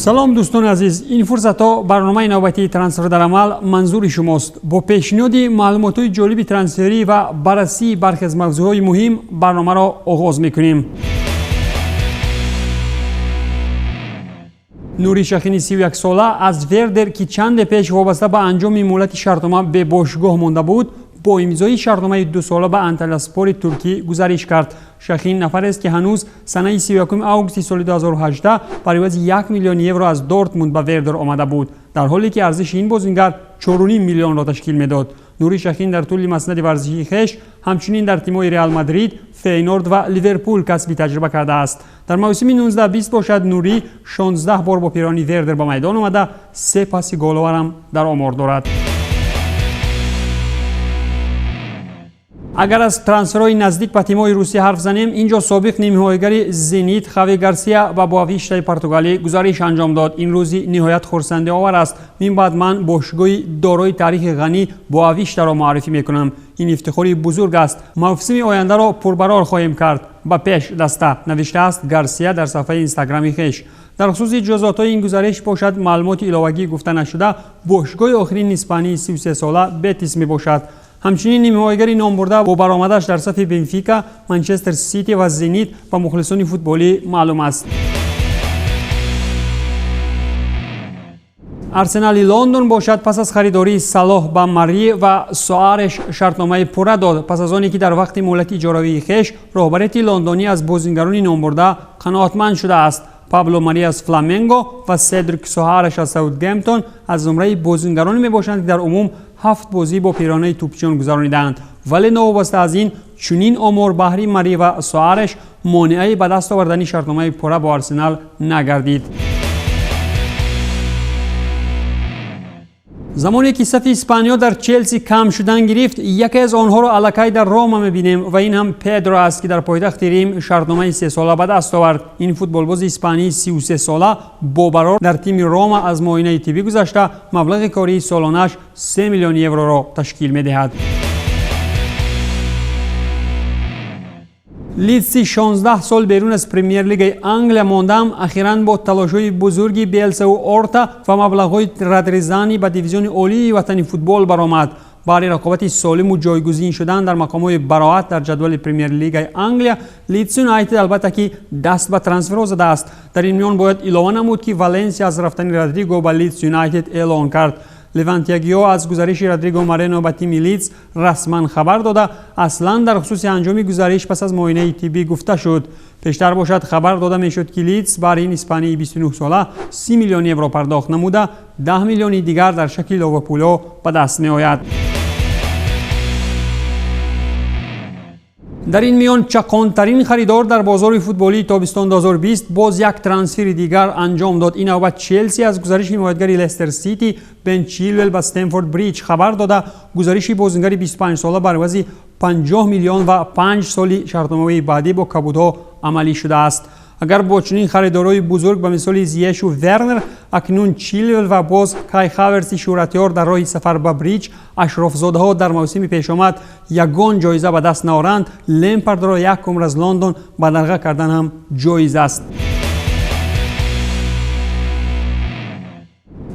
سلام دوستان عزیز، این فرصت ها برنامه نوبتی ترانسفر در عمل منظور شماست. با پیشنهاد معلومات جالب ترانسفری و بررسی برخی از موضوعات مهم برنامه را آغاز میکنیم. نوری شخینی 31 ساله از وردر که چند پیش وابسته به انجام مولت شرطنامه به باشگاه مانده بود، با امضای شرطنامه 2 ساله به انتالاسپور ترکی گزارش کرد. شخین نفر است که هنوز سنه 31 آگوست سال 2018 برای عوض 1 میلیون یورو از دورتموند به وردر آمده بود، در حالی که ارزش این بازیگر 4.5 میلیون را تشکیل میداد. نوری شخین در طول مسند ورزشی خویش همچنین در تیم‌های رئال مادرید، فینورد و لیورپول کسب تجربه کرده است. در موسم 19-20 باشد نوری 16 بار با پیرانی وردر به میدان آمده، 3 پاس گل‌آور هم در آمار دارد. اگر از ترانسفرهای نزدیک به تیم‌های روسی حرف زنیم، اینجا سابق نیمه‌هایگری زنیت خاوی گارسیا و بوآویشتا پرتغالی گزارش انجام داد. این روزی نهایت خرسنده آور است. من بعد من باشگاه دارای تاریخ غنی بوآویشتا را معرفی میکنم. این افتخاری بزرگ است. موسم آینده را پربرار خواهیم کرد. با پیش دسته نوشته است گارسیا در صفحه اینستاگرامی خویش. در خصوص جزئیات این گزارش باشد معلومات الهه‌ای گفته نشده، باشگاه آخرین اسپانی 33 ساله بتیس می باشد. همچنین نیمه‌هایگری نام برده با برآمدش در صف بنفیکا، منچستر سیتی و زنیت و مخلصان فوتبالی معلوم است. ارسنال لندن باشد پس از خریداری صلاح با ماری و سوارش شرطنامه پوره داد. پس از آنی که در وقت مهلت اجاره خویش رهبریت لندنی از بازیگران نام برده قناعتمند شده است. پابلو ماری از فلامنگو و سدریک سوارش از ساوثگمپتون از زمره بازیگرانی میباشند که در عموم 7 بازی با پیرانه توپچیان گذرانیدند، ولی نوابسته از این چنین آمار بهره ماری و سوارش مانعی به دست آوردن شرطنامه پوره با آرسنال نگردید. زمانی که صف اسپانیا در چلسی کم شدن گرفت، یکی از آنها را الکی در روما می‌بینیم و این هم پدرو است که در پایتخت ریم شرطنامه 3 ساله به دست آورد. این فوتبالباز اسپانی 33 ساله با برار در تیم روما از معاینه طبی گذشته، مبلغ کاری سالانش 3 میلیون یورو را تشکیل می‌دهد. لیدز 16 سال بیرون از پریمیر لیگ انگلیا ماندم، اخیراً با تلاش‌های بزرگی بیلسا و اورتا و مبلغ‌های ردریزانی به دیویزیون عالی وطنی فوتبال برآمد. برای رقابت سالم و جایگزین شدن در مقام‌های براعت در جدول پریمیر لیگ انگلیا، لیدز یونایتد البته که دست به ترانسفر زده است. در این میان باید اعلام نمود که والنسیا از رفتن رودریگو به لیدز یونایتد اعلان کرد. لوانتیاگیو از گزارش رودریگو مارینو به تیم لیدز رسما خبر داده، اصلا در خصوص انجام گزارش پس از معاینه طبی گفته شد. پیشتر باشد خبر داده میشد که لیدز برای این اسپانی 29 ساله 30 میلیون یورو پرداخت نموده، 10 میلیون دیگر در شکل لاوپولو به دست می آید. در این میان چقانترین خریدار در بازار فوتبالی تابستان 2020 باز یک ترانسفر دیگر انجام داد. این نوبت چلسی از گزارش حمایتگری لستر سیتی بن چیلول به استنفورد بریج خبر داده، گزارش بازیگر 25 ساله بر عوض 50 میلیون و 5 سالی شرطنامه بعدی با کبودها عملی شده است. اگر با چنین خریدارهای بزرگ به مثال زیش و ورنر، اکنون چیلول و باز کای هاورتز شهرتیار در راه سفر به بریج، اشراف زاده ها در موسم پیش آمد یگان جایزه به دست نآورند، لمپارد را 1 عمر از لندن به دلغه کردن هم جایز است.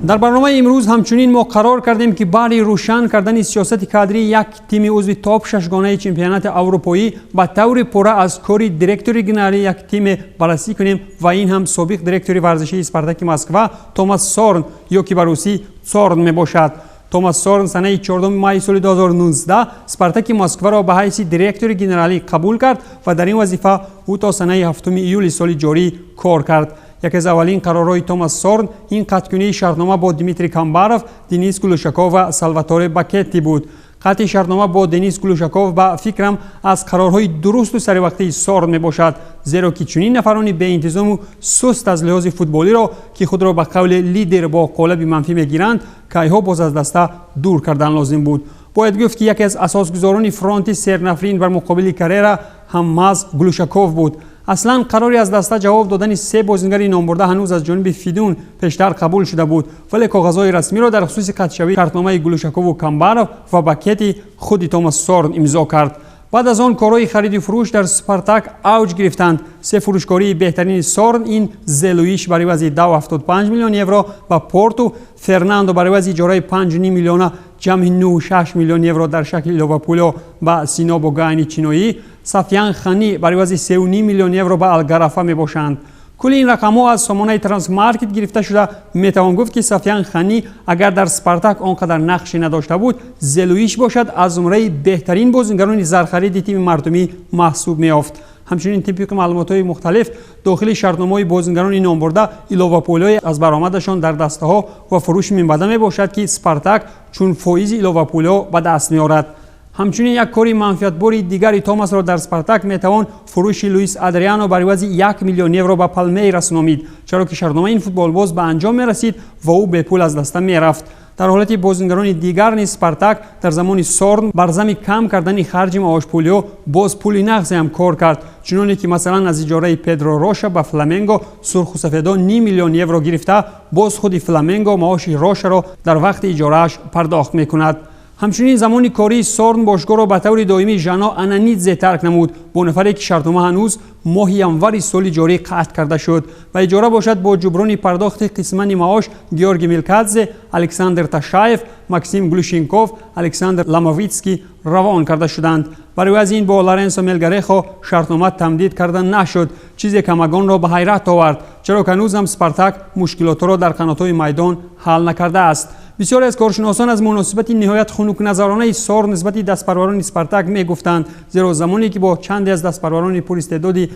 در برنامه امروز همچنین ما قرار کردیم که برای روشن کردن سیاست کادری یک تیم عضو تاپ 6 گانه چمپیونات اروپایی به طور پوره از کاری دیرکتوری گنرالی یک تیم بررسی کنیم و این هم سابق دیرکتوری ورزشی اسپارتاک مسکو توماس سورن یا که بروسی سورن می باشد. توماس سورن سنه 14 مای سال 2019 اسپارتاک مسکو را به حیث دیرکتوری گنرالی قبول کرد و در این وظیفه او تا سنه 7 ایول سال جاری کار کرد. یکی از اولین قرارهای توماس سورن این قطعنی شرطنامه با دیمیتری کامباروف، دنیس گلوشکوف و سالواتوره باکتی بود. قطع شرطنامه با دنیس گلوشکوف با فکرم از قرارهای درست و سر وقتی سورن می باشد، زیرا که چنین نفرانی به انتظام و سست از لحاظ فوتبالی را که خود را به قول لیدر با قالب منفی می گیرند کایها باز از دسته دور کردن لازم بود. باید گفت که یکی از اساسگزاران فرانت سرنفرین بر مقابل کریرا همماز گلوشکوف بود. اصلا قراری از دسته جواب دادن 3 بازیگر نامبرده هنوز از جانب فیدون پیشتر قبول شده بود، ولی کاغذهای رسمی را در خصوص قطع شوی شرطنامه گلوشکوف و کامباروف و باکتی خود توماس سورن امضا کرد. بعد از آن کارهای خرید و فروش در سپارتاک اوج گرفتند. سه فروشکاری بهترین سورن این زلویش برای عوض 2.75 میلیون یورو و پورتو فرناندو برای عوض اجاره 5.5 میلیون جمع 9.6 میلیون یورو در شکل لیورپول و سینا بوگانی چینویی. سفیان خانی برای عوض 3.5 میلیون یورو به الگرافا می باشند. کل این رقم‌ها از سامانه ترانسمارکت گرفته شده. میتوان گفت که سفیان خانی اگر در سپارتاک آنقدر نقشی نداشته بود، زلویش باشد از زمره بهترین بازیکنان زرخرید تیم مردمی محسوب می‌یافت. همچنین طبق معلومات‌های مختلف داخل شرطنامه‌های بازیکنان نام برده لیورپول از برآمدشان در دسته‌ها و فروش می‌بده میباشد که سپارتاک چون فایز لیورپول به دست می‌آورد. همچنین یک کاری منفعتباری دیگری توماس را در سپارتاک میتوان فروش لوئیس آدریانو برای عوض 1 میلیون یورو به پالمیراس نامید، چرا که شرطنامه این فوتبال باز به انجام میرسید و او به پول از دست میرفت. در حالت بازیکنان دیگر نیز سپارتاک در زمان سورن بر ضمن کم کردن خرج معاش پولیو باز پول نقض هم کار کرد، چنانه که مثلا از اجاره پدرو روشا به فلامنگو سرخ و سفیدا 9 میلیون یورو گرفته، باز خود فلامنگو معاش روشا را در وقت اجارهش پرداخت میکند. همچنین زمانی کاری سورن باشگاه را به طور دائمی ژانا آنانیدزه ترک نمود، با نفری که شرطنامه هنوز ماه ینور سال جاری قطع کرده شد و اجاره باشد با جبران پرداخت قسمت معاش گیورگی میلکادزه، الکساندر تاشایف، ماکسیم گلوشینکوف، الکساندر لاماویتسکی روان کرده شدند. برای از این با لارنسو ملگرخو شرطنامه تمدید کردن نشد، چیزی که همگان را به حیرت آورد، چرا که هنوز هم سپارتاک مشکلات را در قنات‌های میدان حل نکرده است. بسیاری از کارشناسان از مناسبت نهایت خنک نظرانه سورن نسبت دستپروران سپارتاک میگفتند، زیرا زمانی که با چندی از دستپروران پراستعدادی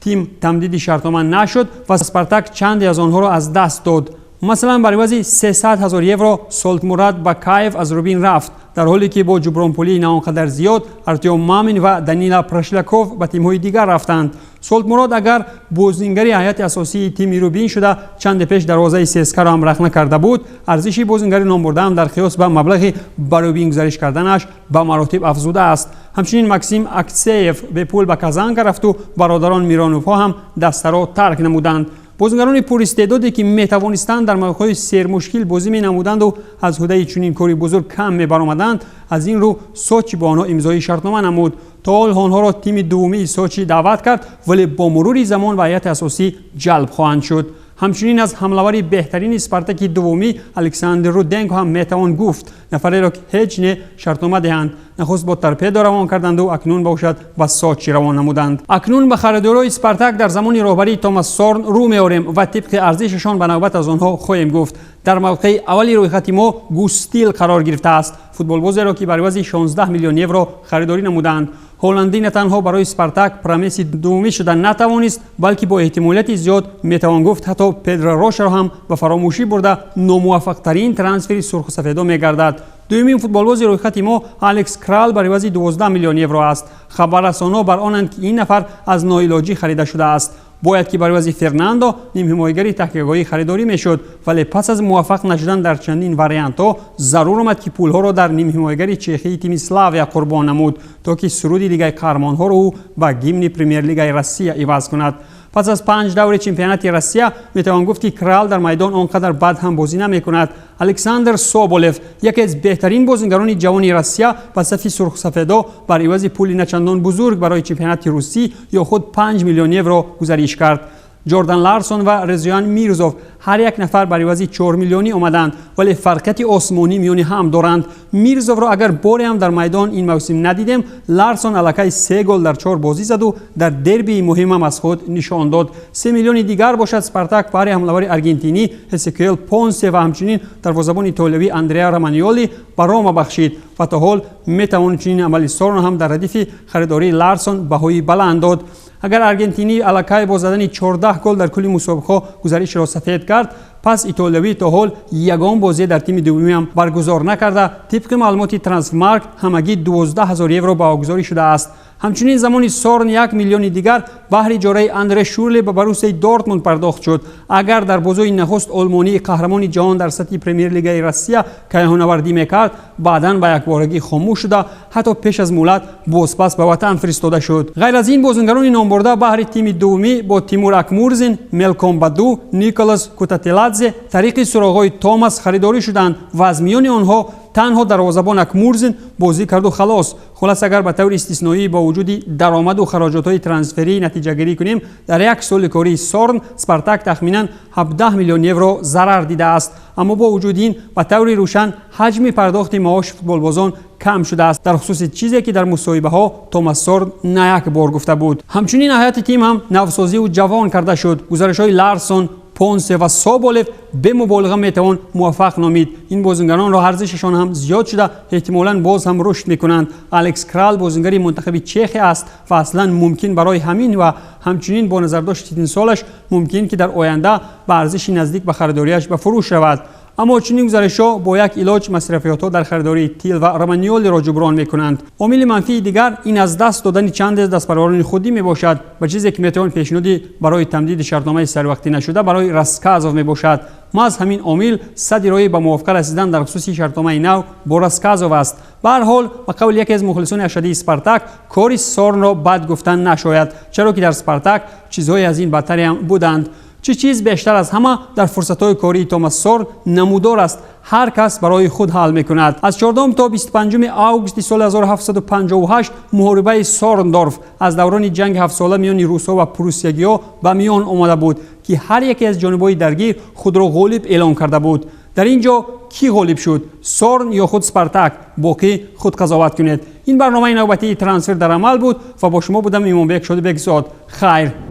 تیم تمدید شرطنامه نشد و سپارتاک چندی از آنها را از دست داد. مثلا برای عوض 300,000 یورو سولتموراد با کایف از روبین رفت، در حالی که با جبران پولی نه آنقدر زیاد ارتیوم مامین و دانیلا پراشلاکوف به تیم‌های دیگر رفتند. سولتموراد اگر بازیکنی هیئت اساسی تیم روبین شده چند پیش دروازه سیسکا را هم رخنه کرده بود، ارزش بازیکنی نام برده هم در قیاس به مبلغ برای گزارش کردنش به مراتب افزوده است. همچنین ماکسیم اکسیف به پول به کازان رفت و برادران میرانوفا هم دست را ترک نمودند. بازیکنان پراستعدادی که میتوانستند در موقع‌های سیر مشکل بازی مینمودند و از هده چنین کاری بزرگ کم میبرآمدند، از این رو سوچی با آنها امضای شرطنامه نمود. تا حال آنها را تیم دومی سوچی دعوت کرد، ولی با مرور زمان و هیئت اساسی جلب خواهند شد. همچنین از حمله‌آور بهترین اسپارتاک دومی الکساندر رودنکو هم میتوان گفت، نفری را که هیچ نه شرطنامه دهند، نخست با تورپدو روان کردند و اکنون باشد با سوچی روان نمودند. اکنون به خریدارای اسپارتاک در زمان رهبری توماس سورن رو می‌آوریم و طبق ارزششان به نوبت از آنها خواهیم گفت. در موقع اولی رویخط ما گوستیل قرار گرفته است، فوتبال بازی را که برای عوض 16 میلیون یورو خریداری نمودند. هلندی نه تنها برای اسپارتاک پرمیس دومی شدن نتوانست، بلکه با احتمالیت زیاد میتوان گفت حتی پدرو روش را هم به فراموشی برده ناموفق ترین ترانسفر سرخ و سفیدا میگردد. دومین فوتبالباز رویخط ما الکس کرال برای عوض 12 میلیون یورو است. خبررسان‌ها بر آنند که این نفر از ناعلاجی خریده شده است. باید که برای عوض فرناندو نیم حمایتگری تحقیقاتی خریداری میشد، ولی پس از موفق نشدن در چندین واریانت‌ها ضرور آمد که پول‌ها را در نیم حمایتگری چخی تیم اسلاویا قربان نمود تا که سرود لیگ قهرمان‌ها را با گیمن پرمیر لیگ روسیه عوض کند. پس از 5 دور چمپیونات روسیه میتوان گفت که کرال در میدان آنقدر بد هم بازی نمیکند. الکساندر سوبولف یکی از بهترین بازیکنان جوان روسیه به صف سرخ سفیدا بر عوض پولی نچندان بزرگ برای چمپیونات روسی یا خود 5 میلیون یورو گزارش کرد. جردن لارسون و رزیان میرزوف هر یک نفر برای عوض 4 میلیونی آمدند، ولی فرقیت آسمانی میان هم دارند. میرزوف را اگر باری هم در میدان این موسم ندیدیم، لارسون الکی 3 گل در 4 بازی زد و در دربی مهم هم از خود نشان داد. 3 میلیون دیگر باشد سپارتاک برای حمله‌آور آرژانتینی اسکیل پونسه و همچنین دروازه‌بان ایتالیایی اندریا رامانیولی به روما بخشید و تا حال میتوان چنین عملی سورن هم در ردیف خریداری لارسون بهای بلند داد. اگر آرژانتینی الکی با زدن 14 گل در کل مسابقه گزارش را سفید کرد، پس ایتالیایی تا حال یگان بازی در تیم دومی هم برگزار نکرده. طبق معلومات ترانسفرمارکت همگی 12,000 یورو واگذاری شده است. همچنین زمانی سورن 1 میلیون دیگر بهر اجاره اندره شورلی به بروسیا دورتموند پرداخت شد. اگر در بازی نخست آلمانی قهرمان جهان در سطح پرمیر لیگ روسیه کیهان‌آوردی میکرد، بعداً به یکبارگی خاموش شده، حتی پیش از مولد بازپس به وطن فرستاده شد. غیر از این بازیکنان نام برده بهر تیم دومی با تیمور اکمورزین، ملکوم بادو، نیکولاس کوتاتلادزه طریق سراغ‌های توماس خریداری شدند و از میان آنها تنها دروازه‌بان اکمورزن بازی کرد و خلاص. خلاص اگر به طور استثنایی با وجود درآمد و خراجات‌های ترانسفری نتیجه گیری کنیم، در یک سال کاری سورن اسپارتاک تخمیناً 17 میلیون یورو ضرر دیده است. اما با وجود این به طور روشن حجم پرداخت معاش فوتبالبازان کم شده است، در خصوص چیزی که در مصاحبه ها توماس سورن نه یک بار گفته بود. همچنین هیئت تیم هم نوسازی و جوان کرده شد. گزارش های لارسون، پونسه و سابولف به مبالغه میتوان موفق نامید. این بازیکنان را ارزششان هم زیاد شده، احتمالاً باز هم رشد میکنند. الکس کرال بازیکن منتخب چخ است و اصلا ممکن برای همین و همچنین با نظر داشت این سالش ممکن که در آینده به ارزش نزدیک به خریداریش به فروش رود. اما چنین گزارش‌ها با یک علاج مصرفیات‌ها در خریداری تیل و رامانیولی را جبران می‌کنند. عامل منفی دیگر این از دست دادن چند از دستپرواران خودی میباشد و چیزی که میتوان پیشنهادی برای تمدید شرطنامه سروقتی نشده برای راسکازوف میباشد. ما از همین عامل صدی راه به موافقت رسیدن در خصوص شرطنامه نو با راسکازوف است. به هر حال به قول یکی از مخلصان اشدی اسپارتاک، کاری سورن را بد گفتن نشاید، چرا که در اسپارتاک چیزهای از این بدتری هم بودند. چه چیز بیشتر از همه در فرصت‌های کاری توماس سورن نمودار است. هر کس برای خود حل می‌کند. از 14 تا 25 آگوست سال 1758 محاربه سورندورف از دوران جنگ 7 ساله میان روس‌ها و پروسیگی‌ها به میان آمده بود که هر یکی از جانب‌های درگیر خود را غالب اعلام کرده بود. در اینجا کی غالب شد؟ سورن یا خود اسپارتاک؟ باقی خود قضاوت کنید. این برنامه نوبتی ترانسفر در عمل بود و با شما بودم ایمان بیک شده بگذاد. خیر.